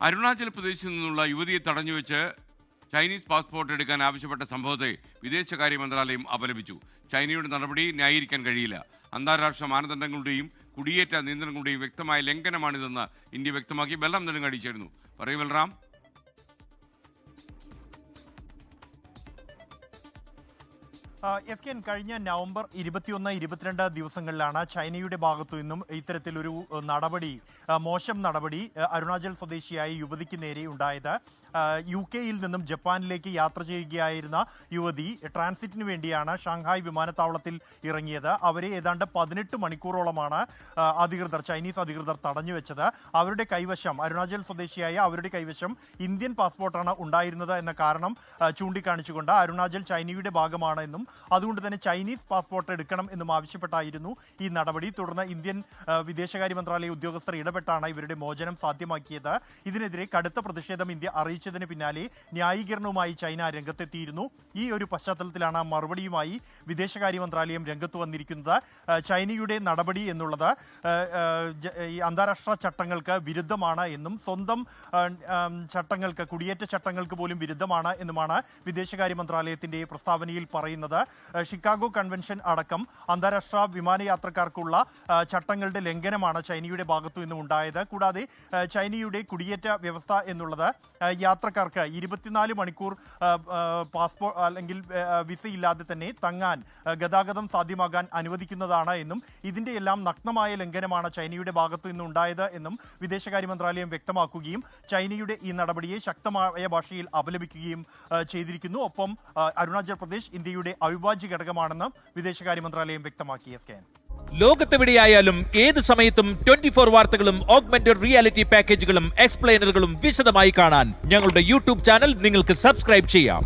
അരുണാചൽ പ്രദേശിൽ നിന്നുള്ള യുവതിയെ തടഞ്ഞുവെച്ച് ചൈനീസ് പാസ്പോർട്ട് എടുക്കാൻ ആവശ്യപ്പെട്ട സംഭവത്തെ വിദേശകാര്യ മന്ത്രാലയം അപലപിച്ചു. ചൈനയുടെ നടപടി ന്യായീകരിക്കാൻ കഴിയില്ല. അന്താരാഷ്ട്ര മാനദണ്ഡങ്ങളുടെയും കുടിയേറ്റ നിയന്ത്രണങ്ങളുടെയും വ്യക്തമായ ലംഘനമാണിതെന്ന് ഇന്ത്യ വ്യക്തമാക്കി. ബൽറാം നെടുങ്ങാടി ചേരുന്നു. പറയൂ ബൽറാം. എസ് കെ, കഴിഞ്ഞ നവംബർ 21-22 ദിവസങ്ങളിലാണ് ചൈനയുടെ ഭാഗത്തു നിന്നും ഇത്തരത്തിലൊരു മോശം നടപടി അരുണാചൽ സ്വദേശിയായ യുവതിക്ക് നേരെ ഉണ്ടായത്. UK-യിൽ നിന്നും ജപ്പാനിലേക്ക് യാത്ര ചെയ്യുകയായിരുന്ന യുവതി ട്രാൻസിറ്റിന് വേണ്ടിയാണ് ഷാങ്ഹായ് വിമാനത്താവളത്തിൽ ഇറങ്ങിയത്. അവരെ ഏതാണ്ട് 18 മണിക്കൂറോളമാണ് ചൈനീസ് അധികൃതർ തടഞ്ഞു വെച്ചത്. അവരുടെ കൈവശം അരുണാചൽ സ്വദേശിയായ അവരുടെ കൈവശം ഇന്ത്യൻ പാസ്പോർട്ടാണ് ഉണ്ടായിരുന്നത് എന്ന കാരണം ചൂണ്ടിക്കാണിച്ചുകൊണ്ട് അരുണാചൽ ചൈനയുടെ ഭാഗമാണ് എന്നും അതുകൊണ്ട് തന്നെ ചൈനീസ് പാസ്പോർട്ട് എടുക്കണം എന്നും ആവശ്യപ്പെട്ടായിരുന്നു ഈ നടപടി. തുടർന്ന് ഇന്ത്യൻ വിദേശകാര്യ മന്ത്രാലയ ഉദ്യോഗസ്ഥർ ഇടപെട്ടാണ് ഇവരുടെ മോചനം സാധ്യമാക്കിയത്. ഇതിനെതിരെ കടുത്ത പ്രതിഷേധം ഇന്ത്യ അറിയിച്ചതിന് പിന്നാലെ ന്യായീകരണവുമായി ചൈന രംഗത്തെത്തിയിരുന്നു. ഈ ഒരു പശ്ചാത്തലത്തിലാണ് മറുപടിയുമായി വിദേശകാര്യ മന്ത്രാലയം രംഗത്ത് വന്നിരിക്കുന്നത്. ചൈനയുടെ നടപടി എന്നുള്ളത് ഈ അന്താരാഷ്ട്ര ചട്ടങ്ങൾക്ക് വിരുദ്ധമാണ് എന്നും സ്വന്തം ചട്ടങ്ങൾക്ക്, കുടിയേറ്റ ചട്ടങ്ങൾക്ക് പോലും വിരുദ്ധമാണ് എന്നുമാണ് വിദേശകാര്യ മന്ത്രാലയത്തിന്റെ പ്രസ്താവനയിൽ പറയുന്നത്. ഷിക്കാഗോ കൺവെൻഷൻ അടക്കം അന്താരാഷ്ട്ര വിമാനയാത്രക്കാർക്കുള്ള ചട്ടങ്ങളുടെ ലംഘനമാണ് ചൈനയുടെ ഭാഗത്തു നിന്നും ഉണ്ടായത്. കൂടാതെ ചൈനയുടെ കുടിയേറ്റ വ്യവസ്ഥ എന്നുള്ളത് യാത്രക്കാർക്ക് 24 മണിക്കൂർ പാസ്പോർട്ട് അല്ലെങ്കിൽ വിസ ഇല്ലാതെ തന്നെ തങ്ങാൻ, ഗതാഗതം സാധ്യമാകാൻ അനുവദിക്കുന്നതാണ് എന്നും ഇതിന്റെ എല്ലാം നഗ്നമായ ലംഘനമാണ് ചൈനയുടെ ഭാഗത്തു നിന്നും ഉണ്ടായത് എന്നും വിദേശകാര്യ മന്ത്രാലയം വ്യക്തമാക്കുകയും ചൈനയുടെ ഈ നടപടിയെ ശക്തമായ ഭാഷയിൽ അപലപിക്കുകയും ചെയ്തിരിക്കുന്നു. ഒപ്പം അരുണാചൽ പ്രദേശ് ഇന്ത്യയുടെ അവിഭാജ്യ ഘടകമാണെന്ന് വിദേശകാര്യ മന്ത്രാലയം വ്യക്തമാക്കി. എസ് കെ, ലോകത്തെവിടെയായാലും ഏത് സമയത്തും 24 വാർത്തകളും ഓഗ്മെന്റഡ് റിയാലിറ്റി പാക്കേജുകളും എക്സ്പ്ലെയിനറുകളും വിശദമായി കാണാൻ ഞങ്ങളുടെ യൂട്യൂബ് ചാനൽ നിങ്ങൾക്ക് സബ്സ്ക്രൈബ് ചെയ്യാം.